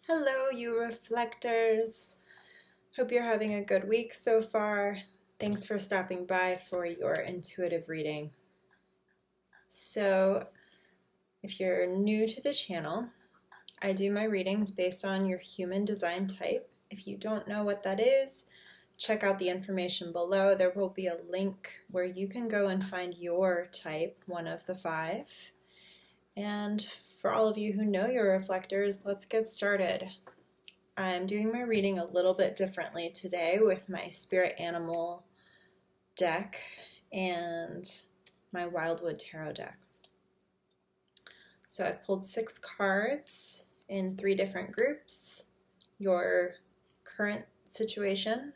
Hello, you reflectors. Hope you're having a good week so far. Thanks for stopping by for your intuitive reading. So, if you're new to the channel, I do my readings based on your human design type. If you don't know what that is, check out the information below. There will be a link where you can go and find your type, one of the 5. And for all of you who know your reflectors, let's get started. I'm doing my reading a little bit differently today with my spirit animal deck and my Wildwood Tarot deck. So I've pulled 6 cards in 3 different groups. Your current situation,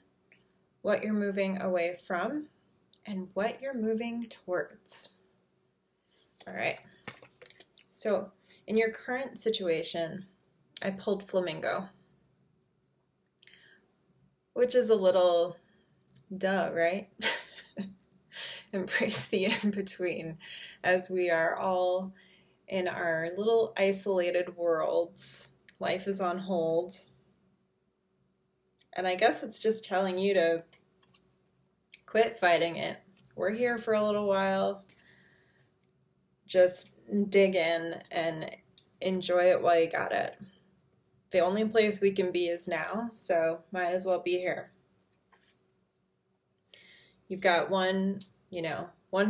what you're moving away from, and what you're moving towards. All right. So in your current situation, I pulled flamingo, which is a little duh, right? Embrace the in-between, as we are all in our little isolated worlds. Life is on hold. And I guess it's just telling you to quit fighting it. We're here for a little while. Just dig in and enjoy it while you got it. The only place we can be is now, so might as well be here. You've got one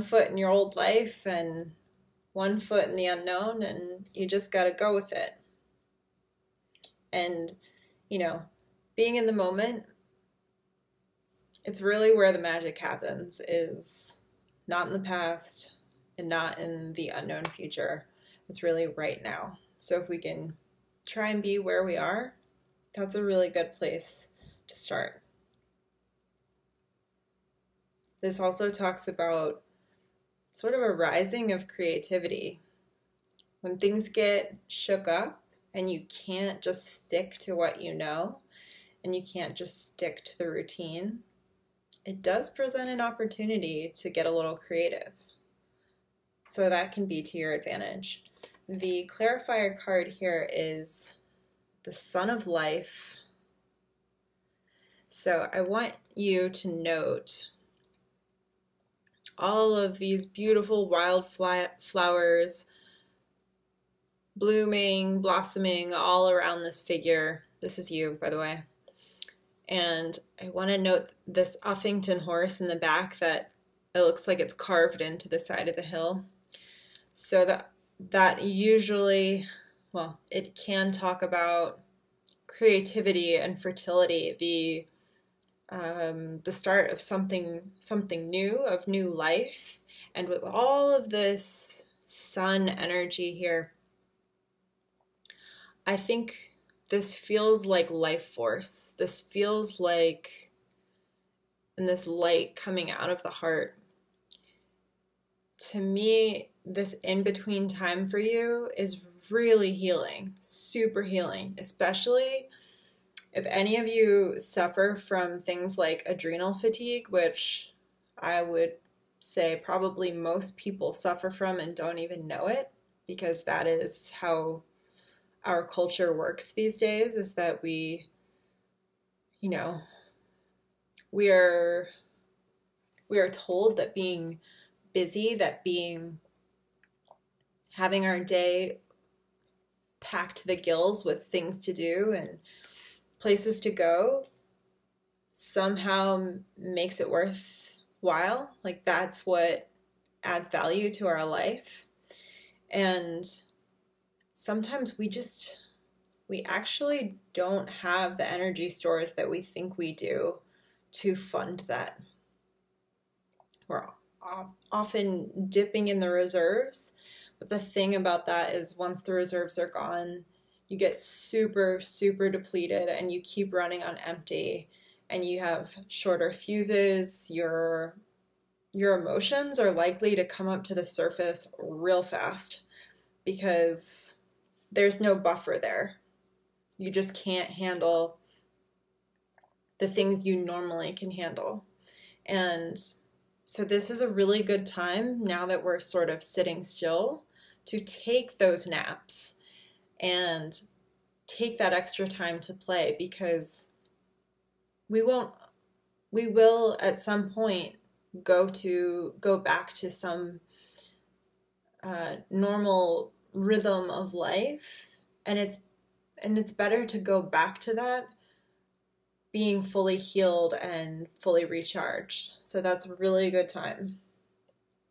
foot in your old life and 1 foot in the unknown, and you just got to go with it. And, being in the moment, it's really where the magic happens, is not in the past and not in the unknown future. It's really right now. So if we can try and be where we are, that's a really good place to start. This also talks about sort of a rising of creativity. When things get shook up and you can't just stick to what you know, and you can't just stick to the routine, it does present an opportunity to get a little creative. So that can be to your advantage. The clarifier card here is the Sun of Life. So I want you to note all of these beautiful wild flowers blooming, blossoming all around this figure. This is you, by the way. And I want to note this Uffington horse in the back that it looks like it's carved into the side of the hill. So that usually, well, it can talk about creativity and fertility, the start of something new, of new life. And with all of this sun energy here, I think this feels like life force. This feels like, and this light coming out of the heart. To me, this in-between time for you is really healing, super healing, especially if any of you suffer from things like adrenal fatigue, which I would say probably most people suffer from and don't even know it, because that is how our culture works these days, is that we are told that being busy, that having our day packed to the gills with things to do and places to go somehow makes it worthwhile. Like, that's what adds value to our life. And sometimes we actually don't have the energy stores that we think we do to fund that. We're often dipping in the reserves, but the thing about that is once the reserves are gone, you get super, super depleted and you keep running on empty, and you have shorter fuses. Your emotions are likely to come up to the surface real fast because there's no buffer there. You just can't handle the things you normally can handle. And so this is a really good time, now that we're sort of sitting still, to take those naps and take that extra time to play, because we will at some point go back to some normal rhythm of life, and it's better to go back to that being fully healed and fully recharged. So that's a really good time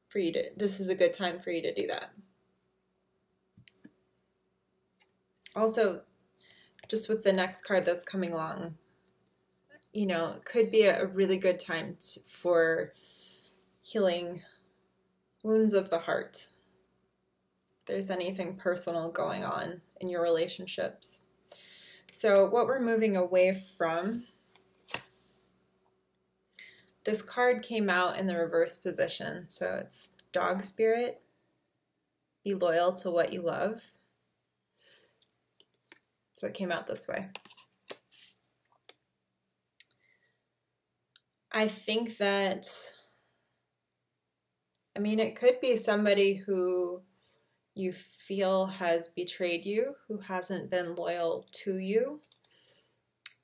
for you to, this is a good time for you to do that. Also, just with the next card that's coming along, you know, it could be a really good time for healing wounds of the heart. If there's anything personal going on in your relationships. So what we're moving away from, this card came out in the reverse position. So it's dog spirit, be loyal to what you love. So it came out this way. I think that, I mean, it could be somebody who you feel has betrayed you, who hasn't been loyal to you,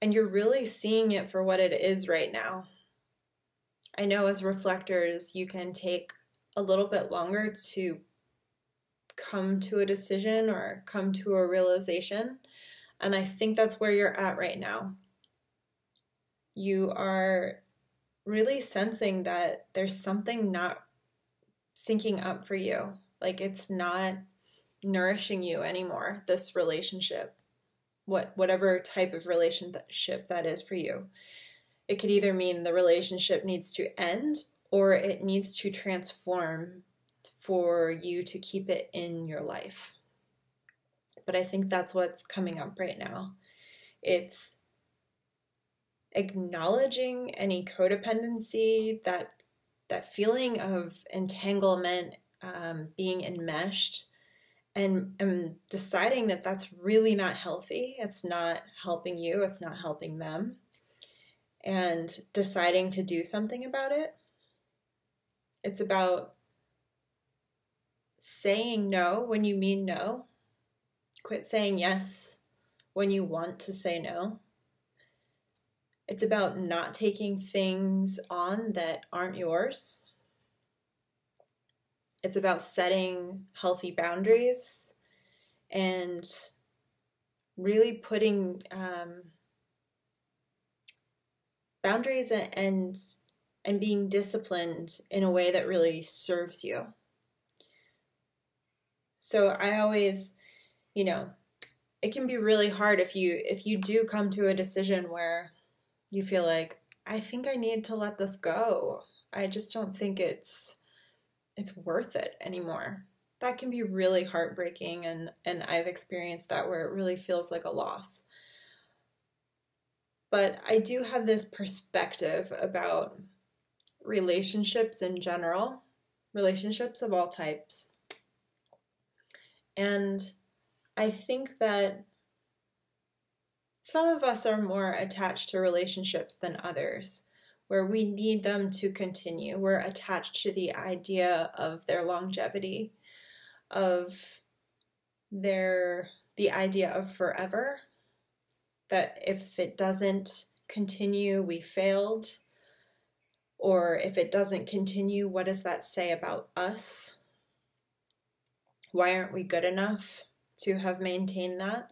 and you're really seeing it for what it is right now. I know as reflectors, you can take a little bit longer to come to a decision or come to a realization, and I think that's where you're at right now. You are really sensing that there's something not syncing up for you. Like it's not nourishing you anymore, this relationship, whatever type of relationship that is for you. It could either mean the relationship needs to end or it needs to transform for you to keep it in your life. But I think that's what's coming up right now. It's acknowledging any codependency, that feeling of entanglement, being enmeshed, and deciding that that's really not healthy. It's not helping you. It's not helping them. And deciding to do something about it. It's about saying no when you mean no. Quit saying yes when you want to say no. It's about not taking things on that aren't yours. It's about setting healthy boundaries and really putting boundaries and being disciplined in a way that really serves you. So I always, you know, it can be really hard if you do come to a decision where you feel like, I think I need to let this go. I just don't think it's worth it anymore. That can be really heartbreaking, and I've experienced that where it really feels like a loss. But I do have this perspective about relationships in general, relationships of all types. And I think that some of us are more attached to relationships than others, where we need them to continue. We're attached to the idea of their longevity, of the idea of forever, that if it doesn't continue, we failed, or if it doesn't continue, what does that say about us? Why aren't we good enough to have maintained that?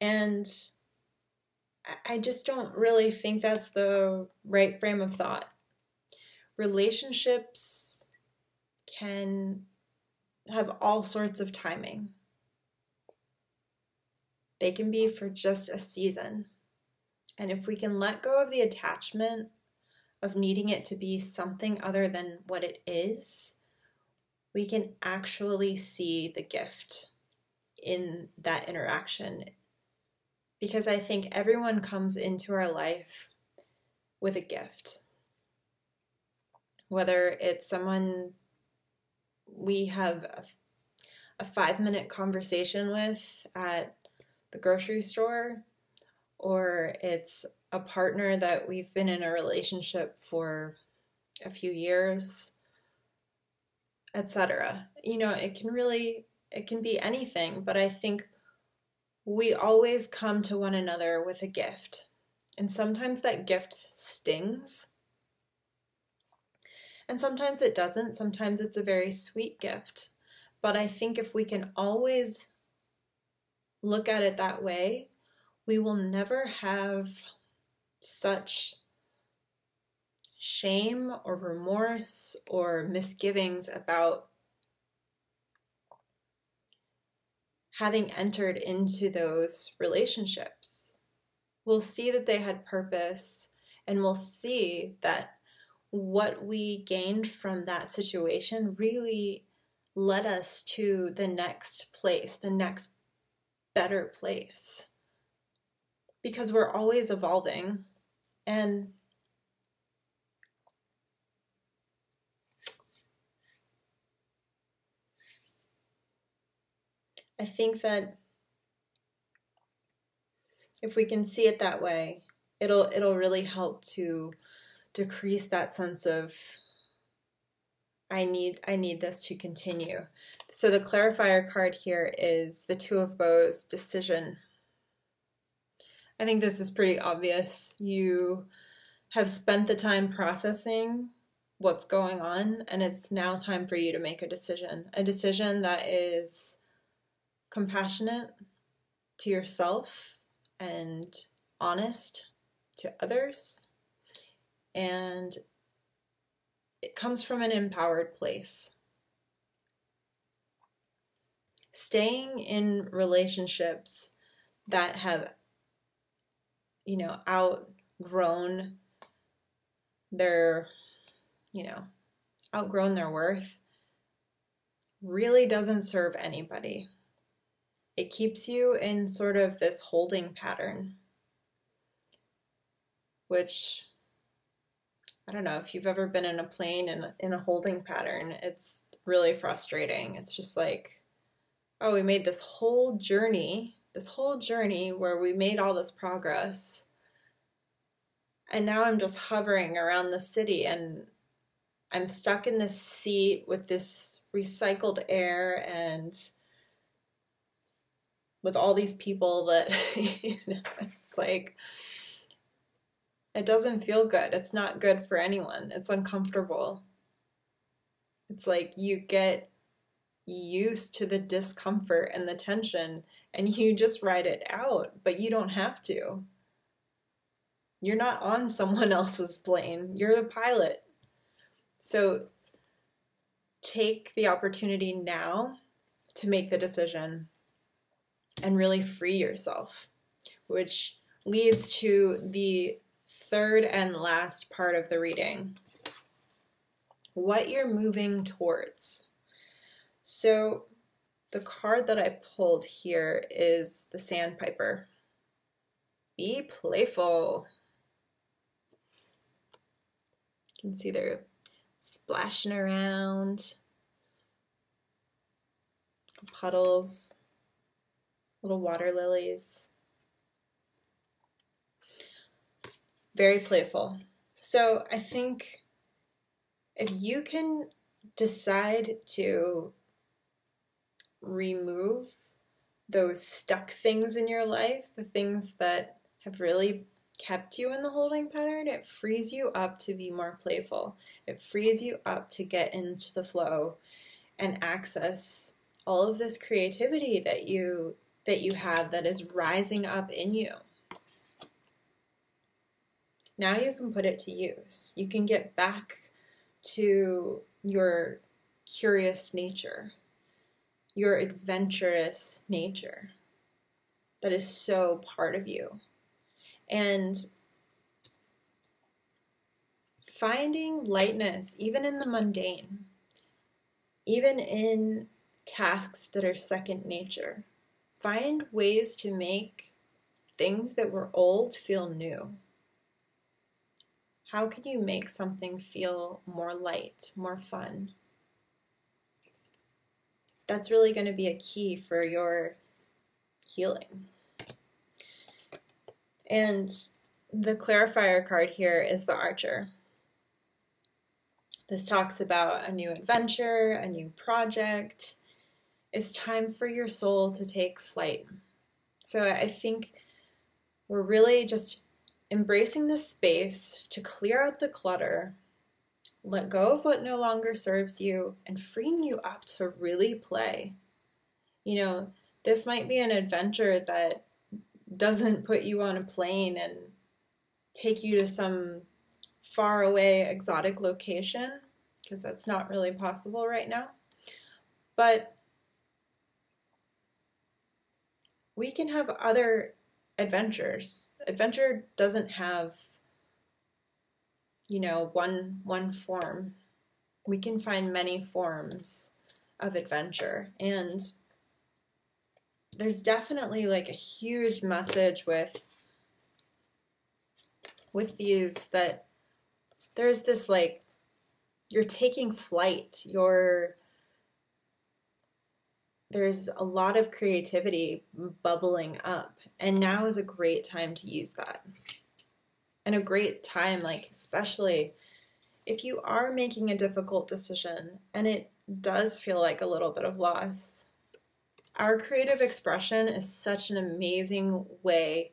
And I just don't really think that's the right frame of thought. Relationships can have all sorts of timing. They can be for just a season. And if we can let go of the attachment of needing it to be something other than what it is, we can actually see the gift in that interaction. Because I think everyone comes into our life with a gift. Whether it's someone we have a 5-minute conversation with at the grocery store, or it's a partner that we've been in a relationship for a few years, etc. You know, it can be anything, but I think we always come to one another with a gift. And sometimes that gift stings. And sometimes it doesn't. Sometimes it's a very sweet gift. But I think if we can always look at it that way, we will never have such shame or remorse or misgivings about having entered into those relationships. We'll see that they had purpose, and we'll see that what we gained from that situation really led us to the next place, the next better place. Because we're always evolving. And I think that if we can see it that way, it'll really help to decrease that sense of I need this to continue. So the clarifier card here is the Two of Bows, decision. I think this is pretty obvious. You have spent the time processing what's going on, and it's now time for you to make a decision that is compassionate to yourself and honest to others, and it comes from an empowered place. Staying in relationships that have, outgrown their worth really doesn't serve anybody. It keeps you in sort of this holding pattern, which, I don't know if you've ever been in a plane in a holding pattern, it's really frustrating. It's just like, oh, we made this whole journey where we made all this progress, and now I'm just hovering around the city and I'm stuck in this seat with this recycled air and with all these people that, it's like, it doesn't feel good. It's not good for anyone. It's uncomfortable. It's like you get used to the discomfort and the tension and you just ride it out, but you don't have to. You're not on someone else's plane. You're the pilot. So take the opportunity now to make the decision and really free yourself, which leads to the third and last part of the reading. What you're moving towards. So the card that I pulled here is the Sandpiper. Be playful. You can see they're splashing around. Puddles, little water lilies. Very playful. So I think if you can decide to remove those stuck things in your life, the things that have really kept you in the holding pattern, it frees you up to be more playful. It frees you up to get into the flow and access all of this creativity that you have that is rising up in you. Now you can put it to use. You can get back to your curious nature, your adventurous nature that is so part of you. And finding lightness, even in the mundane, even in tasks that are second nature. Find ways to make things that were old feel new. How can you make something feel more light, more fun? That's really going to be a key for your healing. And the clarifier card here is the Archer. This talks about a new adventure, a new project. It's time for your soul to take flight. So I think we're really just embracing this space to clear out the clutter, let go of what no longer serves you, and freeing you up to really play. You know, this might be an adventure that doesn't put you on a plane and take you to some far away exotic location, because that's not really possible right now. But we can have other adventures. Adventure doesn't have, you know, one form. We can find many forms of adventure, and there's definitely like a huge message with these, that there's this like, you're taking flight, there's a lot of creativity bubbling up, and now is a great time to use that. And a great time, like, especially if you are making a difficult decision and it does feel like a little bit of loss. Our creative expression is such an amazing way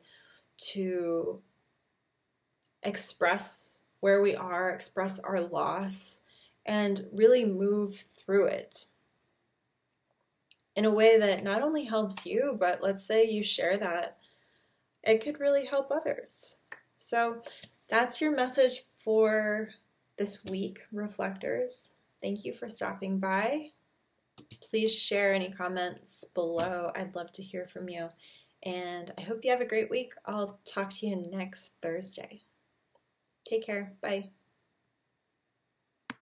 to express where we are, express our loss, and really move through it in a way that not only helps you, but let's say you share that, it could really help others. So that's your message for this week, Reflectors. Thank you for stopping by. Please share any comments below. I'd love to hear from you. And I hope you have a great week. I'll talk to you next Thursday. Take care. Bye.